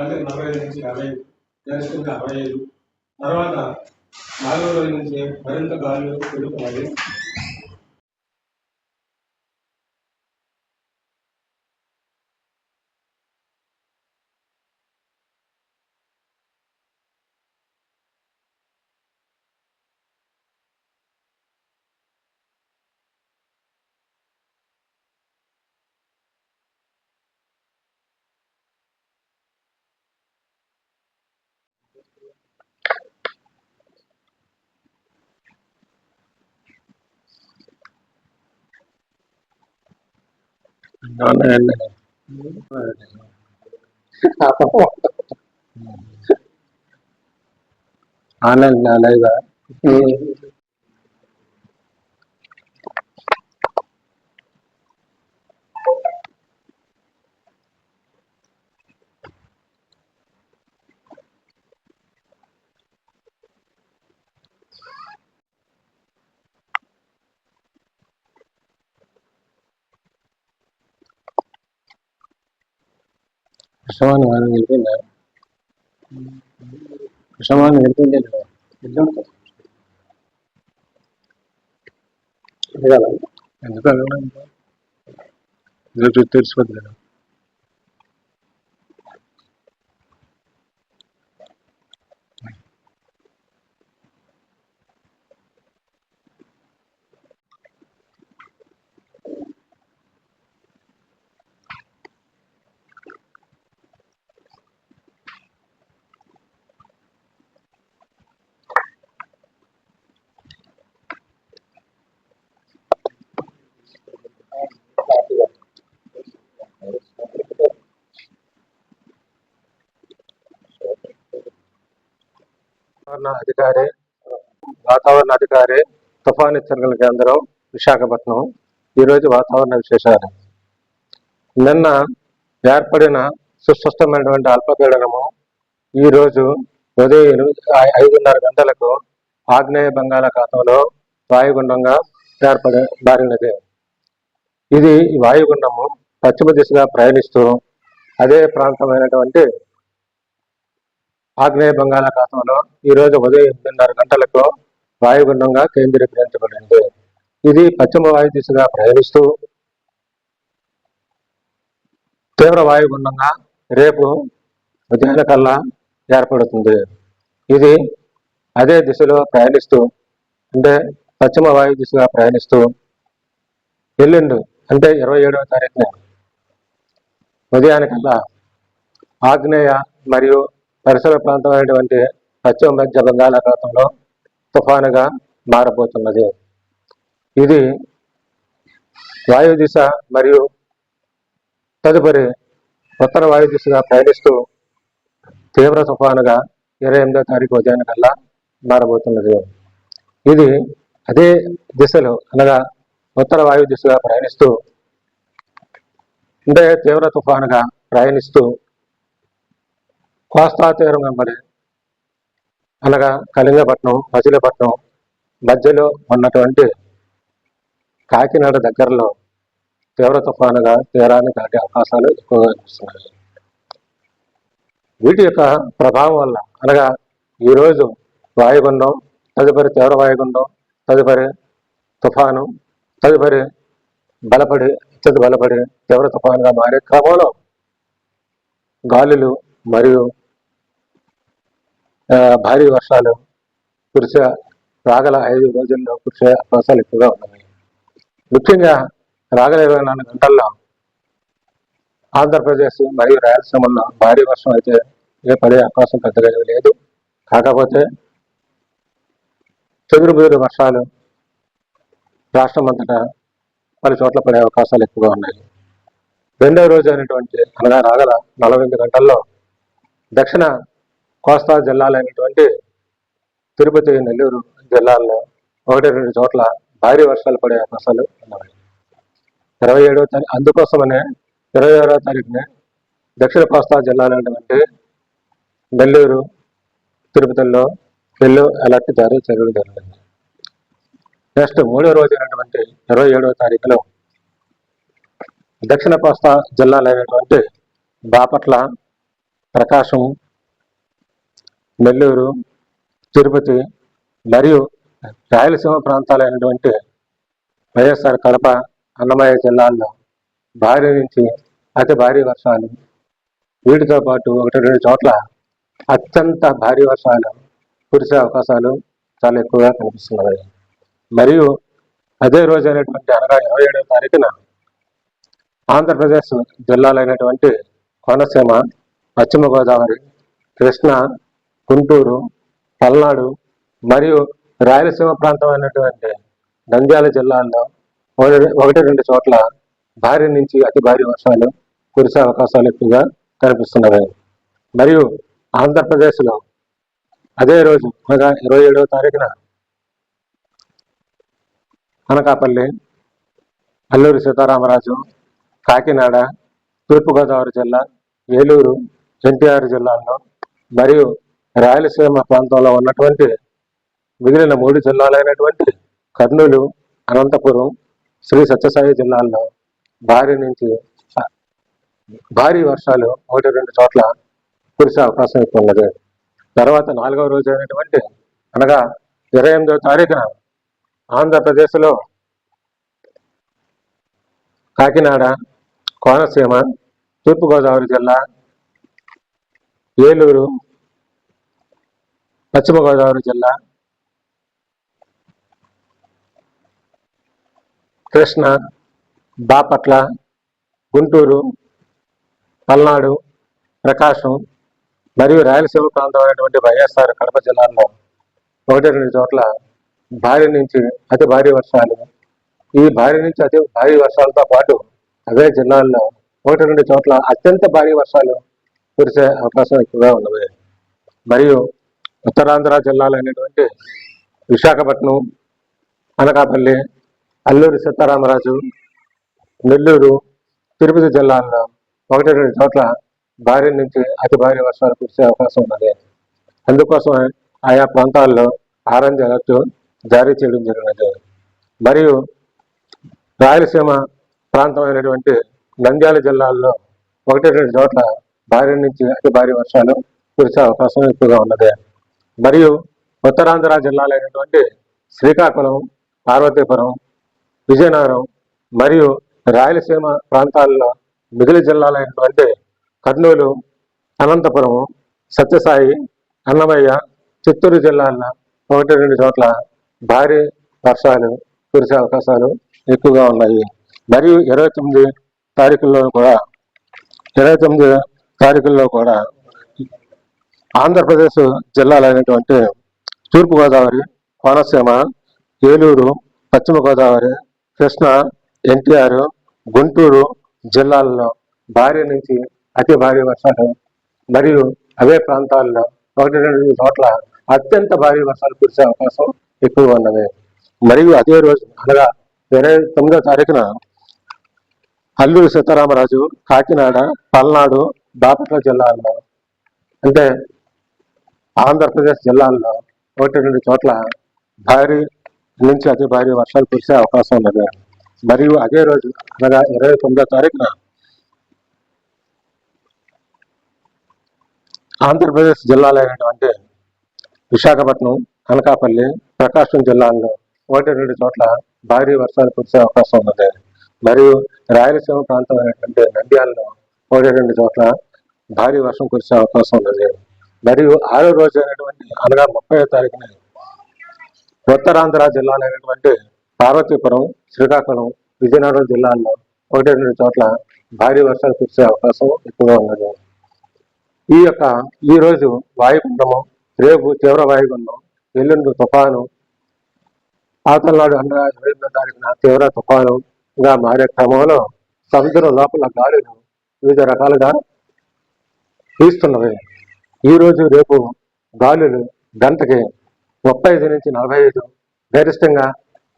లేకపోతే 45 నుంచి 50, గరిష్టంగా 65. తర్వాత 4వ రోజు నుంచి మరింత గాలులు పెరుగుతున్నాయి. ఆన్లైన్ లైవ్ కృష్ణవాణి వాళ్ళు వెళ్ళిపోయిందా? కృష్ణవాణి వెళ్ళిపోయింది. ఎందుకు వెళ్ళడం తెలిసిపోద్ది కదా. వాతావరణ అధికారి తుఫాను హెచ్చరికల కేంద్రం విశాఖపట్నం. ఈరోజు వాతావరణ విశేషాలు. నిన్న ఏర్పడిన సుస్పష్టమైనటువంటి అల్పపీడనము ఈరోజు ఉదయం 5:30 గంటలకు ఆగ్నేయ బంగాళాఖాతంలో వాయుగుండంగా మారినది. ఇది వాయుగుండము పశ్చిమ దిశగా ప్రయాణిస్తూ అదే ప్రాంతమైనటువంటి ఆగ్నేయ బంగాళాఖాతంలో ఈరోజు ఉదయం 8:30 గంటలకు వాయుగుండంగా కేంద్రీకరించబడింది. ఇది పశ్చిమ వాయు దిశగా ప్రయాణిస్తూ తీవ్ర వాయుగుండంగా రేపు ఉదయాన కల్లా ఏర్పడుతుంది. ఇది అదే దిశలో ప్రయాణిస్తూ అంటే పశ్చిమ వాయు దిశగా ప్రయాణిస్తూ ఎల్లుండి అంటే 27వ తారీఖున ఉదయానికల్లా ఆగ్నేయ మరియు పరిసర ప్రాంతమైనటువంటి పశ్చిమ మధ్య బంగాళాఖాతంలో తుఫానుగా మారబోతున్నది. ఇది వాయు దిశ మరియు తదుపరి ఉత్తర వాయు దిశగా ప్రయాణిస్తూ తీవ్ర తుఫానుగా 28వ తారీఖు ఉదయానికల్లా మారబోతున్నది. ఇది అదే దిశలో అనగా ఉత్తర వాయు దిశగా ప్రయాణిస్తూ అంటే తీవ్ర తుఫానుగా ప్రయాణిస్తూ కోస్తా తీరం వెంబడి అనగా కళింగపట్నం, మచిలీపట్నం మధ్యలో ఉన్నటువంటి కాకినాడ దగ్గరలో తీవ్ర తుఫానుగా తీరాన్ని దాటే అవకాశాలు ఎక్కువగా కనిపిస్తున్నాయి. వీటి యొక్క ప్రభావం వల్ల అనగా ఈరోజు వాయుగుండం, తదుపరి తీవ్ర వాయుగుండం, తదుపరి తుఫాను, తదుపరి అత్యంత బలపడి తీవ్ర తుఫానుగా మారే క్రమంలో గాలులు మరియు భారీ వర్షాలు రాగల 5 రోజుల్లో కురిసే అవకాశాలు ఎక్కువగా ఉన్నాయి. ముఖ్యంగా రాగల 24 గంటల్లో ఆంధ్రప్రదేశ్ మరియు రాయలసీమలో భారీ వర్షం అయితే పడే అవకాశం పెద్దగా లేదు. కాకపోతే చెదురుబెదురు వర్షాలు రాష్ట్రం అంతటా పలు చోట్ల పడే అవకాశాలు ఎక్కువగా ఉన్నాయి. రెండవ రోజు అయినటువంటి అనగా రాగల 48 గంటల్లో దక్షిణ కోస్తా జిల్లాలైనటువంటి తిరుపతి, నెల్లూరు జిల్లాల్లో 1-2 చోట్ల భారీ వర్షాలు పడే అవకాశాలు ఉన్నాయి. 27వ తారీఖు అందుకోసమనే 26వ తారీఖునే దక్షిణ కోస్తా జిల్లాలైనటువంటి నెల్లూరు, తిరుపతిలో ఎల్లో అలర్ట్ జారీ చేయడం జరిగింది. నెక్స్ట్ 3వ రోజు అయినటువంటి 27వ తారీఖులో దక్షిణ కోస్తా జిల్లాలైనటువంటి బాపట్ల, ప్రకాశం, నెల్లూరు, తిరుపతి మరియు రాయలసీమ ప్రాంతాలైనటువంటి వైఎస్ఆర్ కడప, అన్నమయ్య జిల్లాల్లో భారీ నుంచి అతి భారీ వర్షాలు, వీటితో పాటు 1-2 చోట్ల అత్యంత భారీ వర్షాలు కురిసే అవకాశాలు చాలా ఎక్కువగా కనిపిస్తున్నాయి. మరియు అదే రోజు అయినటువంటి అనగా 27వ తారీఖున ఆంధ్రప్రదేశ్ జిల్లాలైనటువంటి కోనసీమ, పశ్చిమ గోదావరి, కృష్ణా, గుంటూరు, పల్నాడు మరియు రాయలసీమ ప్రాంతం అయినటువంటి నంద్యాల జిల్లాల్లో 1-2 చోట్ల భారీ నుంచి అతి భారీ వర్షాలు కురిసే అవకాశాలు ఎక్కువగా కనిపిస్తున్నవి. మరియు ఆంధ్రప్రదేశ్లో అదే రోజు అనగా 27వ తారీఖున అనకాపల్లి, అల్లూరి సీతారామరాజు, కాకినాడ, తూర్పుగోదావరి జిల్లా, ఏలూరు, ఎన్టీఆర్ జిల్లాల్లో మరియు రాయలసీమ ప్రాంతంలో ఉన్నటువంటి మిగిలిన 3 జిల్లాలైనటువంటి కర్నూలు, అనంతపురం, శ్రీ సత్యసాయి జిల్లాల్లో భారీ నుంచి భారీ వర్షాలు 1-2 చోట్ల కురిసే అవకాశం ఎక్కువ ఉన్నది. తర్వాత 4వ రోజు అయినటువంటి అనగా 28వ తారీఖున ఆంధ్రప్రదేశ్లో కాకినాడ, కోనసీమ, తూర్పుగోదావరి జిల్లా, ఏలూరు, పశ్చిమ గోదావరి జిల్లా, కృష్ణా, బాపట్ల, గుంటూరు, పల్నాడు, ప్రకాశం మరియు రాయలసీమ ప్రాంతమైనటువంటి వైఎస్ఆర్ కడప జిల్లాల్లో 1-2 చోట్ల భారీ నుంచి అతి భారీ వర్షాలు, ఈ భారీ నుంచి అతి భారీ వర్షాలతో పాటు అవే జిల్లాల్లో 1-2 చోట్ల అత్యంత భారీ వర్షాలు కురిసే అవకాశం ఎక్కువగా ఉన్నది. మరియు ఉత్తరాంధ్ర జిల్లాలైనటువంటి విశాఖపట్నం, అనకాపల్లి, అల్లూరి సీతారామరాజు, నెల్లూరు, తిరుపతి జిల్లాల్లో 1-2 చోట్ల భారీ నుంచి అతి భారీ వర్షాలు కురిసే అవకాశం ఉన్నది. అందుకోసం ఆయా ప్రాంతాల్లో ఆరెంజ్ అలర్ట్ జారీ చేయడం జరిగినది. మరియు రాయలసీమ ప్రాంతమైనటువంటి నంద్యాల జిల్లాల్లో 1-2 చోట్ల భారీ నుంచి అతి భారీ వర్షాలు కురిసే అవకాశం ఎక్కువగా ఉన్నది. మరియు ఉత్తరాంధ్ర జిల్లాలైనటువంటి శ్రీకాకుళం, పార్వతీపురం, విజయనగరం మరియు రాయలసీమ ప్రాంతాల్లో మిగిలిన జిల్లాలైనటువంటి కర్నూలు, అనంతపురం, సత్యసాయి, అన్నమయ్య, చిత్తూరు జిల్లాల్లో 1-2 చోట్ల భారీ వర్షాలు కురిసే అవకాశాలు ఎక్కువగా ఉన్నాయి. మరియు 29 తారీఖుల్లో కూడా ఆంధ్రప్రదేశ్ జిల్లాలైనటువంటి తూర్పుగోదావరి, కోనసీమ, ఏలూరు, పశ్చిమ గోదావరి, కృష్ణా, ఎన్టీఆర్, గుంటూరు జిల్లాల్లో భారీ నుంచి అతి భారీ వర్షాలు మరియు అవే ప్రాంతాల్లో 1-2 చోట్ల అత్యంత భారీ వర్షాలు కురిసే అవకాశం ఎక్కువగా ఉన్నది. మరియు అదే రోజు అనగా 29వ తారీఖున అల్లూరి సీతారామరాజు, కాకినాడ, పల్నాడు, బాపట్ల జిల్లాల్లో అంటే ఆంధ్రప్రదేశ్ జిల్లాల్లో 1-2 చోట్ల భారీ నుంచి అతి భారీ వర్షాలు కురిసే అవకాశం ఉన్నది. మరియు అదే రోజు అనగా 29వ తారీఖున ఆంధ్రప్రదేశ్ జిల్లాలైనటువంటి విశాఖపట్నం, అనకాపల్లి, ప్రకాశం జిల్లాల్లో 1-2 చోట్ల భారీ వర్షాలు కురిసే అవకాశం ఉన్నది. మరియు రాయలసీమ ప్రాంతం అయినటువంటి నంద్యాలలో 1-2 చోట్ల భారీ వర్షం కురిసే అవకాశం ఉన్నది. మరియు 6వ రోజు అయినటువంటి అనగా 30వ తారీఖున ఉత్తరాంధ్ర జిల్లాలైనటువంటి పార్వతీపురం, శ్రీకాకుళం, విజయనగరం జిల్లాల్లో 1-2 చోట్ల భారీ వర్షాలు కురిసే అవకాశం ఎక్కువగా ఉన్నది. ఈ రోజు వాయుగుండము, రేపు తీవ్ర వాయుగుండం, ఎల్లుండి తుఫాను, ఆతలనాడు అనగా 28వ తారీఖున తీవ్ర తుఫానుగా మారే క్రమంలో సముద్రం లోపల గాలులు వివిధ రకాలుగా వీస్తున్నవి. ఈ రోజు రేపు గాలులు గంటకి 35 నుంచి 45, గరిష్టంగా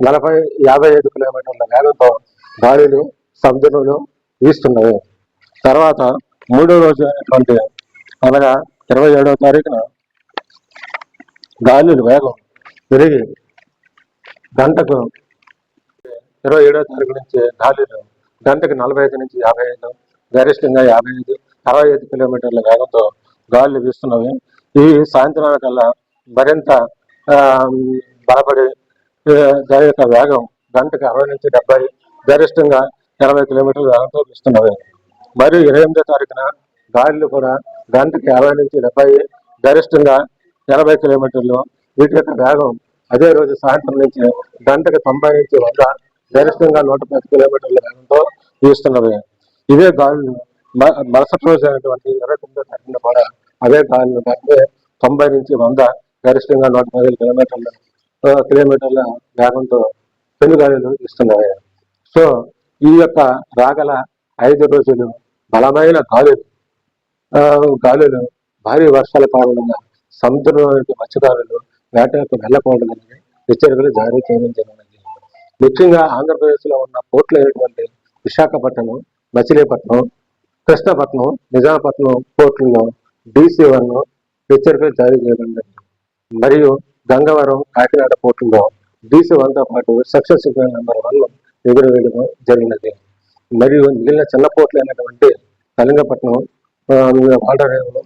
40-55 కిలోమీటర్ల వేగంతో గాలులు సముద్రంలో వీస్తున్నవి. తర్వాత 3వ రోజు అయినటువంటి అనగా 27వ తారీఖున గాలులు వేగం పెరిగి గంటకు 27వ తారీఖు నుంచి గాలులు గంటకు 45 నుంచి 55, గరిష్టంగా 65-65 కిలోమీటర్ల వేగంతో గాలులు వీస్తున్నవి. ఈ సాయంత్రం కల్లా మరింత ఆ, బలపడి దాని యొక్క వేగం గంటకి 60 నుంచి 70, గరిష్టంగా 80 కిలోమీటర్ల వేగంతో వీస్తున్నవి. మరియు 28వ తారీఖున గాలులు కూడా గంటకి 60 నుంచి 70, గరిష్టంగా 80 కిలోమీటర్లు. వీటి యొక్క వేగం అదే రోజు సాయంత్రం నుంచి గంటకి 90 నుంచి 100, గరిష్టంగా 110 కిలోమీటర్ల వేగంతో వీస్తున్నవి. ఇవే గాలులు మరుసటి రోజు అయినటువంటి 29వ తారీఖున కూడా అదే గాలులు గంటకి 90 నుంచి 100, గరిష్టంగా 110 కిలోమీటర్ల వేగంతో పెనుగాలులు వీస్తున్నవి. సో ఈ యొక్క రాగల 5 రోజులు బలమైన గాలులు భారీ వర్షాల కారణంగా సముద్రంలోనికి మత్స్యకారులు వేటకు వెళ్ళకూడదని హెచ్చరికలు జారీ చేయడం జరిగినది. ముఖ్యంగా ఆంధ్రప్రదేశ్లో ఉన్న పోర్టులు అయినటువంటి విశాఖపట్నం, మచిలీపట్నం, కృష్ణపట్నం, నిజామపట్నం పోర్టుల్లో DC1 హెచ్చరికలు జారీ చేయడం జరిగింది. మరియు గంగవరం, కాకినాడ పోర్టుల్లో DC1తో పాటు సెక్షన్ సిగ్నల్ నెంబర్ 1 ఎగురవేయడం జరిగినది. మరియు మిగిలిన చిన్న పోర్టులు అయినటువంటి కళింగపట్నం, వాడరేవు,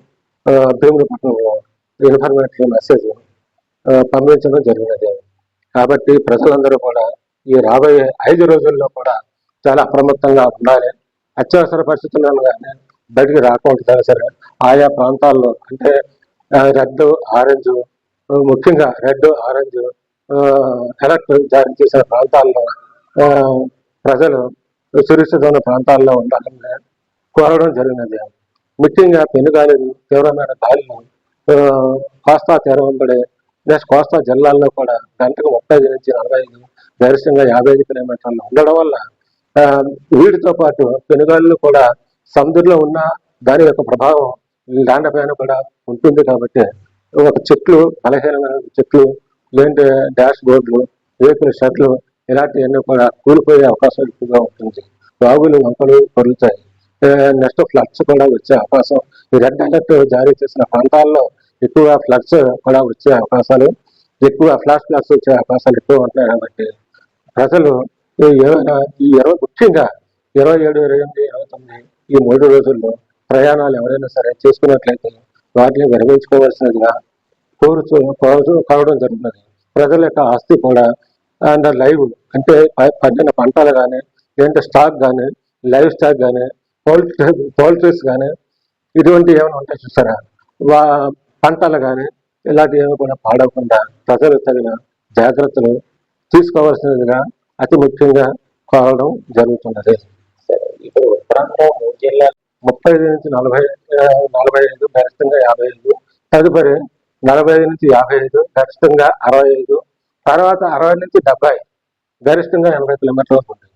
భీములపట్నంలో ఇన్ఫర్మేటరీ మెసేజ్ పంపించడం జరిగినది. కాబట్టి ప్రజలందరూ కూడా ఈ రాబోయే 5 రోజుల్లో కూడా చాలా అప్రమత్తంగా ఉండాలి. అత్యవసర పరిస్థితుల్లో కానీ బయటికి రాకుండా సరే ఆయా ప్రాంతాల్లో అంటే రెడ్, ఆరెంజ్, ముఖ్యంగా రెడ్, ఆరెంజ్ అలర్ట్ జారీ చేసిన ప్రాంతాల్లో ప్రజలు సురక్షితమైన ప్రాంతాల్లో ఉండాలని కోరడం జరిగినది. ముఖ్యంగా పెనుగాలులు, తీవ్రమైన గాలులు కోస్తా తీరవంబడే కోస్తా జిల్లాల్లో కూడా గంటకు 35 నుంచి 45, గరిష్టంగా 55 కిలోమీటర్లు ఉండడం వల్ల వీటితో పాటు పెనుగాలులు కూడా సముద్రంలో ఉన్న దాని యొక్క ప్రభావం ల్యాండ్ పైన కూడా ఉంటుంది. కాబట్టి ఒక చెట్లు, బలహీనమైన చెట్లు, లేదంటే డాష్ బోర్డులు, వెహికల్ షెడ్లు ఇలాంటివన్నీ కూడా కూలిపోయే అవకాశం ఎక్కువగా ఉంటుంది. వాగులు, వంకలు పొరులుతాయి. నెక్స్ట్ ఫ్లడ్స్ కూడా వచ్చే అవకాశం, ఈ రెడ్ అలర్ట్ జారీ చేసిన ప్రాంతాల్లో ఎక్కువ ఫ్లడ్స్ కూడా వచ్చే అవకాశాలు, ఎక్కువ ఫ్లాష్ వచ్చే అవకాశాలు ఎక్కువ ఉంటున్నాయి. కాబట్టి ప్రజలు ముఖ్యంగా 27, 28, 29 ఈ 3 రోజుల్లో ప్రయాణాలు ఎవరైనా సరే చేసుకున్నట్లయితే వాటిని విరమించుకోవాల్సినదిగా కావడం జరుగుతుంది. ప్రజల యొక్క ఆస్తి కూడా అండ్ లైవ్ అంటే పండిన పంటలు కానీ, లేదంటే స్టాక్ కానీ, లైవ్ స్టాక్ కానీ, పౌల్ట్రీస్ కానీ, ఇటువంటి ఏమైనా ఉంటాయి చూసారా, పంటలు కానీ ఇలాంటివి ఏమి కూడా పాడవకుండా ప్రజలు తగిన జాగ్రత్తలు తీసుకోవాల్సినదిగా అతి ముఖ్యంగా కోరడం జరుగుతున్నది. ఇప్పుడు ఉత్తరాంధ్ర 3 జిల్లాలు 35 నుంచి 45, గరిష్టంగా 55, తదుపరి 45 నుంచి 55, గరిష్టంగా 65, తర్వాత 60 నుంచి 70, గరిష్టంగా 80 కిలోమీటర్ల వరకు ఉంటుంది.